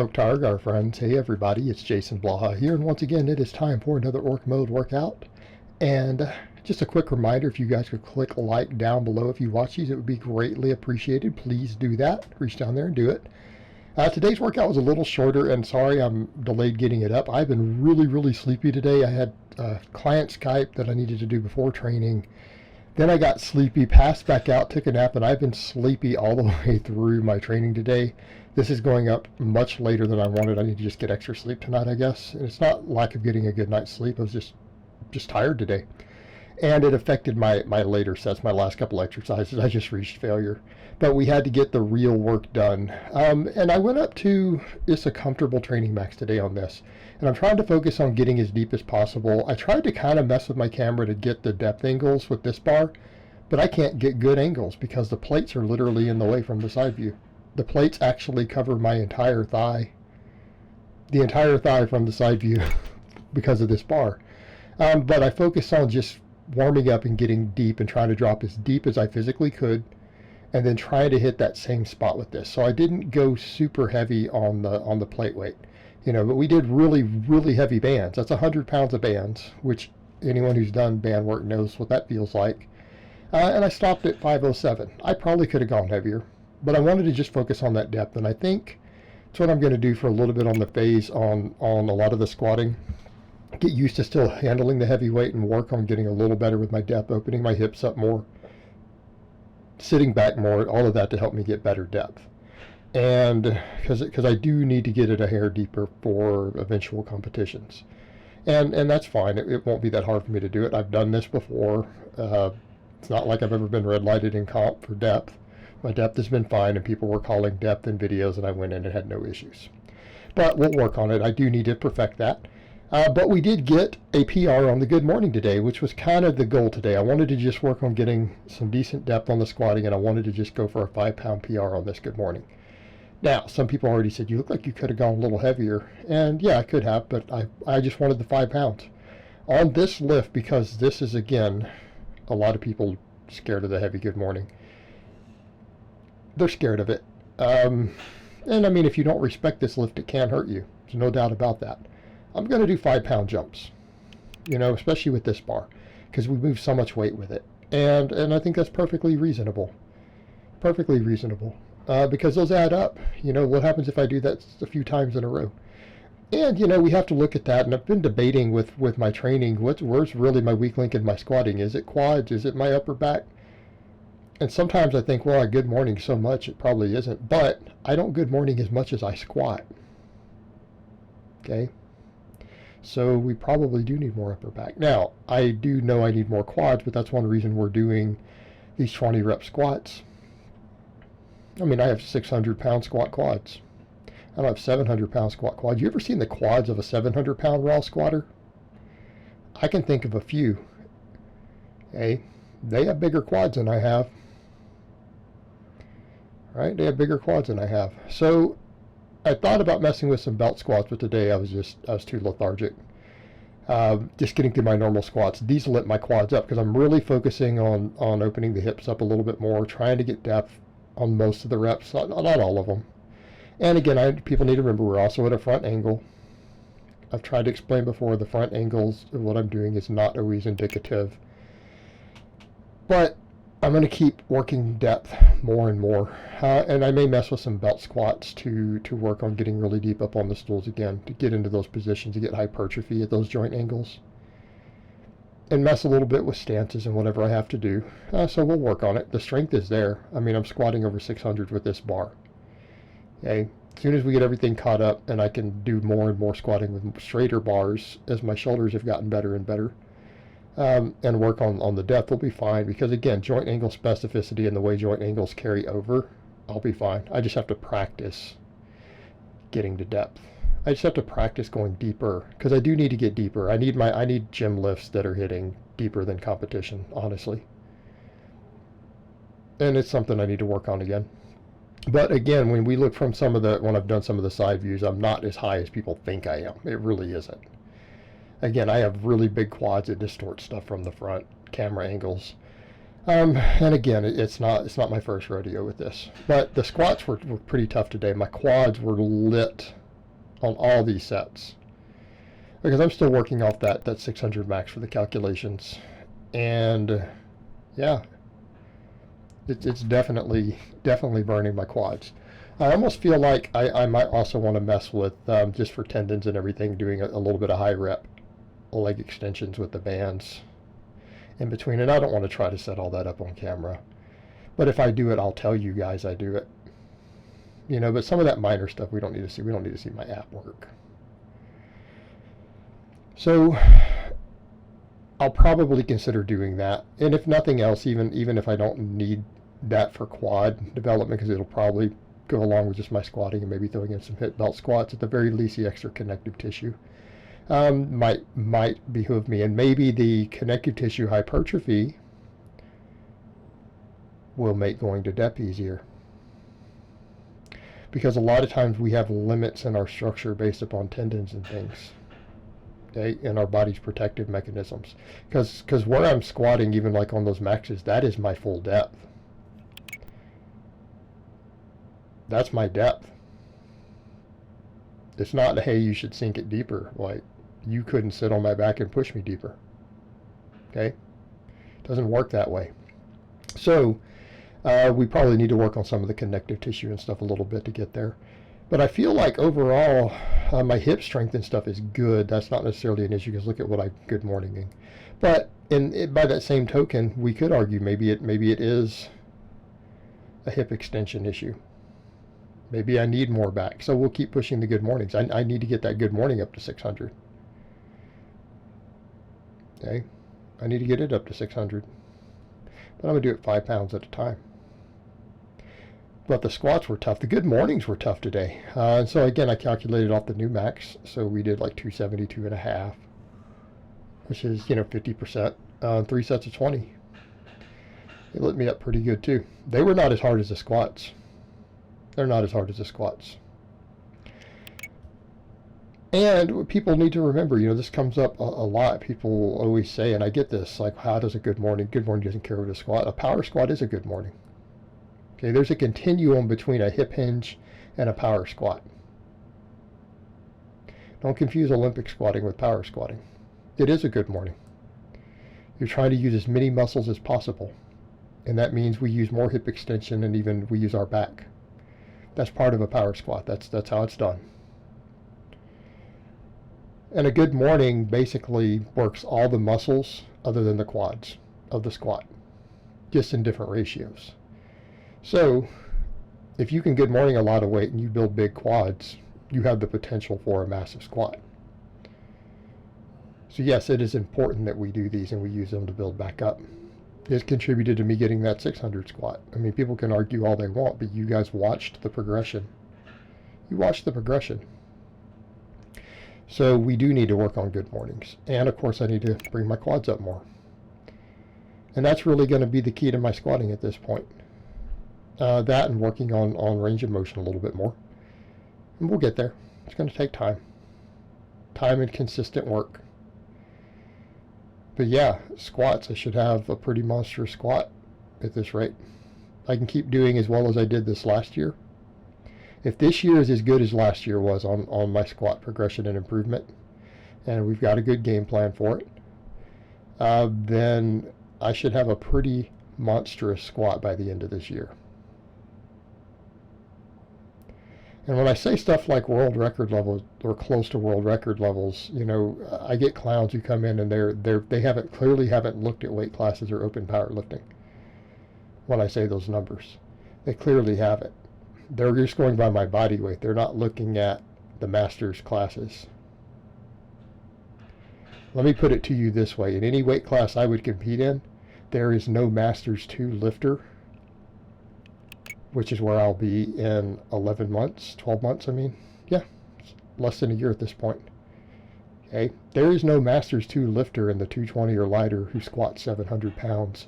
Targ, our friends. Hey everybody, it's Jason Blaha here, and once again it is time for another Orc Mode workout. And just a quick reminder, if you guys could click like down below if you watch these, it would be greatly appreciated. Please do that. Reach down there and do it. Today's workout was a little shorter, and sorry I'm delayed getting it up. I've been really sleepy today. I had client Skype that I needed to do before training. Then I got sleepy, passed back out, took a nap, and I've been sleepy all the way through my training today. This is going up much later than I wanted. I need to just get extra sleep tonight, I guess. And it's not lack of getting a good night's sleep. I was just tired today. And it affected my later sets, my last couple exercises. I just reached failure. But we had to get the real work done. And I went up to just a comfortable training max today on this. And I'm trying to focus on getting as deep as possible. I tried to kind of mess with my camera to get the depth angles with this bar, but I can't get good angles because the plates are literally in the way from the side view. The plates actually cover my entire thigh. The entire thigh from the side view because of this bar. But I focused on just warming up and getting deep and trying to drop as deep as I physically could, and then trying to hit that same spot with this. So I didn't go super heavy on the plate weight, but we did really heavy bands. That's 100 pounds of bands, which anyone who's done band work knows what that feels like. And I stopped at 507. I probably could have gone heavier, but I wanted to just focus on that depth, and I think that's what I'm going to do for a little bit on the phase on a lot of the squatting. Get used to still handling the heavy weight and work on getting a little better with my depth, opening my hips up more, sitting back more, all of that to help me get better depth. And because I do need to get it a hair deeper for eventual competitions. And that's fine. It won't be that hard for me to do it. I've done this before. It's not like I've ever been red lighted in comp for depth. My depth has been fine, and people were calling depth in videos, and I went in and had no issues. But we'll work on it. I do need to perfect that. But we did get a PR on the good morning today, which was kind of the goal today. I wanted to just work on getting some decent depth on the squatting, and I wanted to just go for a 5-pound PR on this good morning. Now, some people already said, you look like you could have gone a little heavier. And yeah, I could have, but I just wanted the 5 pounds. On this lift, because this is, again, a lot of people scared of the heavy good morning. They're scared of it. And I mean, if you don't respect this lift, it can hurt you. There's no doubt about that. I'm going to do 5-pound jumps, especially with this bar, because we move so much weight with it. And I think that's perfectly reasonable. Perfectly reasonable. Because those add up. What happens if I do that a few times in a row? And, we have to look at that. And I've been debating with my training, where's really my weak link in my squatting? Is it quads? Is it my upper back? And sometimes I think, well, I good morning so much, it probably isn't. But I don't good morning as much as I squat. Okay? So we probably do need more upper back. Now, I do know I need more quads, but that's one reason we're doing these 20 rep squats. I mean, I have 600-pound squat quads. I don't have 700-pound squat quads. You ever seen the quads of a 700-pound raw squatter? I can think of a few. Okay? They have bigger quads than I have. Right? They have bigger quads than I have. So I thought about messing with some belt squats, but today I was too lethargic. Just getting through my normal squats. These lit my quads up because I'm really focusing on opening the hips up a little bit more, trying to get depth on most of the reps, not all of them. And again, people need to remember we're also at a front angle. I've tried to explain before, the front angles of what I'm doing is not always indicative. But I'm going to keep working depth more and more. And I may mess with some belt squats to work on getting really deep up on the stools again, to get into those positions, to get hypertrophy at those joint angles. And mess a little bit with stances and whatever I have to do. So we'll work on it. The strength is there. I mean, I'm squatting over 600 with this bar. Okay. As soon as we get everything caught up and I can do more and more squatting with straighter bars as my shoulders have gotten better and better, and work on the depth, we'll be fine. Because again, joint angle specificity and the way joint angles carry over, I'll be fine. I just have to practice getting to depth. I just have to practice going deeper, because I do need to get deeper. I need gym lifts that are hitting deeper than competition, honestly. And it's something I need to work on again. But again, when we look from when I've done some of the side views, I'm not as high as people think I am. It really isn't. Again, I have really big quads that distort stuff from the front, camera angles. And again, it's not my first rodeo with this. But the squats were pretty tough today. My quads were lit on all these sets, because I'm still working off that 600 max for the calculations. And yeah, it's definitely burning my quads. I almost feel like I might also want to mess with, just for tendons and everything, doing a little bit of high rep leg extensions with the bands in between. And I don't want to try to set all that up on camera, but if I do it, I'll tell you guys I do it. You know, but some of that minor stuff we don't need to see. We don't need to see my app work. So I'll probably consider doing that. And if nothing else, even if I don't need that for quad development, because it'll probably go along with just my squatting and maybe throwing in some hip belt squats, at the very least the extra connective tissue might behoove me. And maybe the connective tissue hypertrophy will make going to depth easier, because a lot of times we have limits in our structure based upon tendons and things, okay, and our body's protective mechanisms. Because where I'm squatting, even like on those maxes, that is my full depth. That's my depth. It's not, hey, you should sink it deeper. Like, you couldn't sit on my back and push me deeper. Okay? It doesn't work that way. So we probably need to work on some of the connective tissue and stuff a little bit to get there. But I feel like overall, my hip strength and stuff is good. That's not necessarily an issue, because look at what I'm good morninging. But by that same token, we could argue maybe it is a hip extension issue. Maybe I need more back. So we'll keep pushing the good mornings. I need to get that good morning up to 600. Okay? I need to get it up to 600. But I'm going to do it 5 pounds at a time. But the squats were tough. The good mornings were tough today. And so again, I calculated off the new max. So we did like 272.5, which is, 50%. 3 sets of 20. It lit me up pretty good too. They were not as hard as the squats. They're not as hard as the squats. And people need to remember, this comes up a lot. People always say, and I get this, like, how does a good morning doesn't care what a squat. A power squat is a good morning. Okay, there's a continuum between a hip hinge and a power squat. Don't confuse Olympic squatting with power squatting. It is a good morning. You're trying to use as many muscles as possible. And that means we use more hip extension, and even we use our back. That's part of a power squat. That's how it's done. And a good morning basically works all the muscles other than the quads of the squat, just in different ratios. So if you can good morning a lot of weight and you build big quads, you have the potential for a massive squat. So yes, it is important that we do these and we use them to build back up. It's contributed to me getting that 600 squat. I mean, people can argue all they want, but you guys watched the progression. You watched the progression. So we do need to work on good mornings. And of course, I need to bring my quads up more. And that's really going to be the key to my squatting at this point. That and working on range of motion a little bit more. And we'll get there. It's going to take time. Time and consistent work. But yeah, squats, I should have a pretty monstrous squat at this rate. I can keep doing as well as I did this last year. If this year is as good as last year was on my squat progression and improvement, and we've got a good game plan for it, then I should have a pretty monstrous squat by the end of this year. And when I say stuff like world record levels or close to world record levels, I get clowns who come in and they clearly haven't looked at weight classes or open powerlifting. When I say those numbers, they clearly haven't. They're just going by my body weight. They're not looking at the masters classes. Let me put it to you this way. In any weight class I would compete in, there is no masters 2 lifter, which is where I'll be in 11 months, 12 months, Yeah, less than a year at this point. Okay, there is no Masters 2 lifter in the 220 or lighter who squats 700 pounds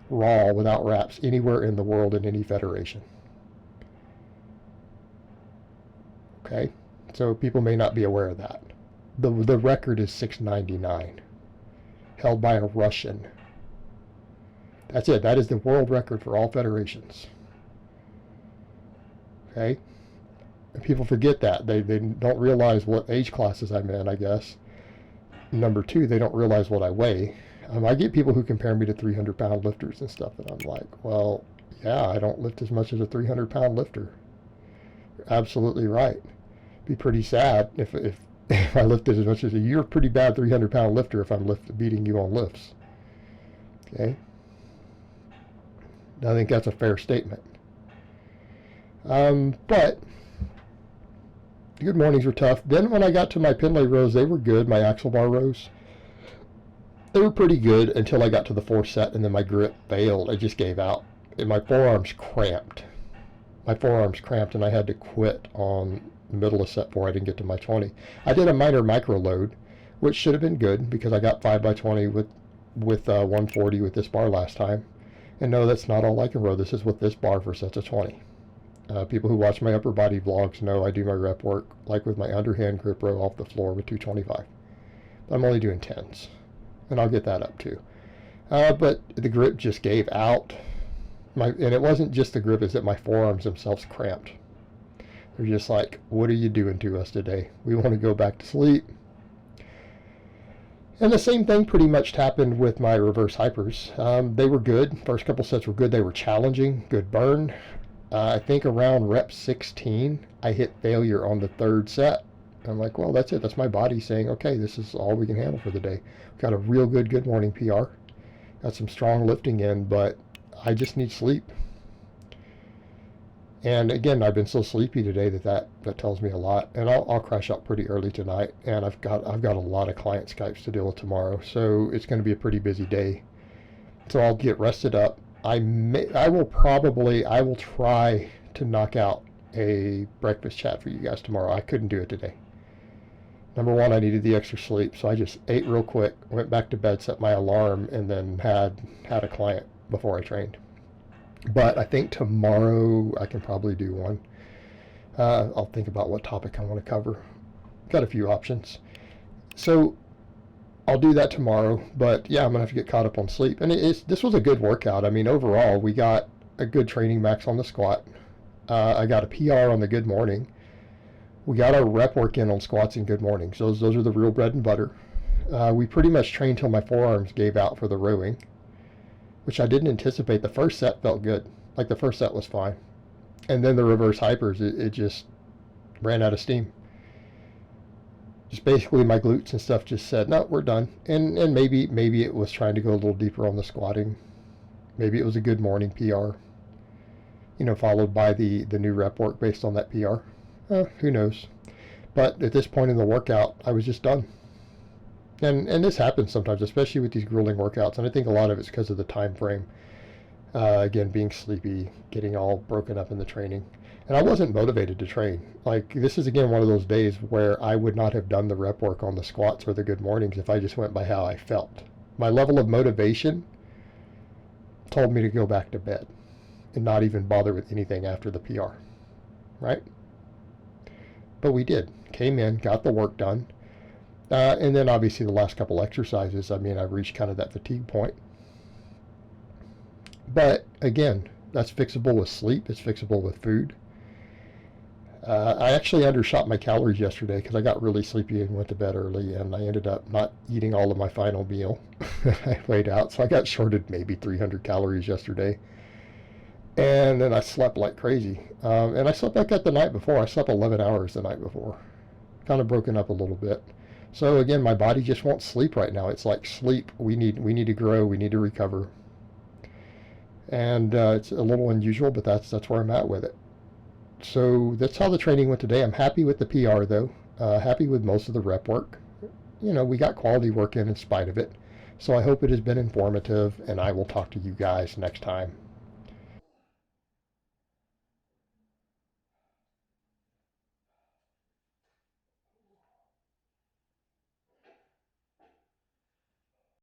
raw without wraps anywhere in the world in any federation. Okay, so people may not be aware of that. The record is 699, held by a Russian. That's it. That is the world record for all federations. Okay, And people forget that. They don't realize what age classes I'm in, I guess. Number two, they don't realize what I weigh. I get people who compare me to 300-pound lifters and stuff, and I'm like, well, yeah, I don't lift as much as a 300-pound lifter. You're absolutely right. Be pretty sad if I lifted as much as you're a pretty bad 300-pound lifter if I'm beating you on lifts. Okay? I think that's a fair statement. But the good mornings were tough. Then when I got to my Pendlay rows, they were good. My axle bar rows, they were pretty good until I got to the fourth set, and then my grip failed. I just gave out, and my forearms cramped. And I had to quit on the middle of set 4. I didn't get to my 20. I did a minor micro load, which should have been good because I got 5x20 with 140 with this bar last time. And no, that's not all I can row. This is with this bar for sets of 20. People who watch my upper body vlogs know I do my rep work like with my underhand grip row off the floor with 225. But I'm only doing 10s, and I'll get that up too. But the grip just gave out. And it wasn't just the grip, it's that my forearms themselves cramped. They're just like, what are you doing to us today? We want to go back to sleep. And the same thing pretty much happened with my reverse hypers. They were good. First couple sets were good. They were challenging, good burn. I think around rep 16, I hit failure on the third set. I'm like, well, that's it. That's my body saying, okay, this is all we can handle for the day. Got a real good morning PR. Got some strong lifting in, but I just need sleep. And again, I've been so sleepy today that tells me a lot. And I'll crash out pretty early tonight. And I've got a lot of client Skypes to deal with tomorrow, so it's going to be a pretty busy day. So I'll get rested up. I will try to knock out a breakfast chat for you guys tomorrow. I couldn't do it today. Number one, I needed the extra sleep, so I just ate real quick, went back to bed, set my alarm, and then had a client before I trained. But I think tomorrow I can probably do one. I'll think about what topic I want to cover. Got a few options. So I'll do that tomorrow, but yeah, I'm going to have to get caught up on sleep. And this was a good workout. I mean, overall, we got a good training max on the squat. I got a PR on the good morning. We got our rep work in on squats and good mornings. Those are the real bread and butter. We pretty much trained till my forearms gave out for the rowing, which I didn't anticipate. The first set felt good. Like the first set was fine. And then the reverse hypers, it just ran out of steam. Just basically my glutes and stuff just said, no, we're done. And maybe it was trying to go a little deeper on the squatting. Maybe it was a good morning PR, followed by the new rep work based on that PR. Who knows? But at this point in the workout, I was just done. And this happens sometimes, especially with these grueling workouts. And I think a lot of it's because of the time frame. Again, being sleepy, getting all broken up in the training. And I wasn't motivated to train. Like, this is, again, one of those days where I would not have done the rep work on the squats or the good mornings if I just went by how I felt. My level of motivation told me to go back to bed and not even bother with anything after the PR, right? But we did. Came in, got the work done. And then, obviously, the last couple exercises, I reached kind of that fatigue point. But, again, that's fixable with sleep. It's fixable with food. I actually undershot my calories yesterday because I got really sleepy and went to bed early, and I ended up not eating all of my final meal. I laid out, so I got shorted maybe 300 calories yesterday. And then I slept like crazy. And I slept like that the night before. I slept 11 hours the night before. Kind of broken up a little bit. So again, my body just won't sleep right now. It's like sleep. We need to grow. We need to recover. And it's a little unusual, but that's where I'm at with it. So that's how the training went today. I'm happy with the PR though. Happy with most of the rep work. We got quality work in spite of it. So I hope it has been informative, and I will talk to you guys next time.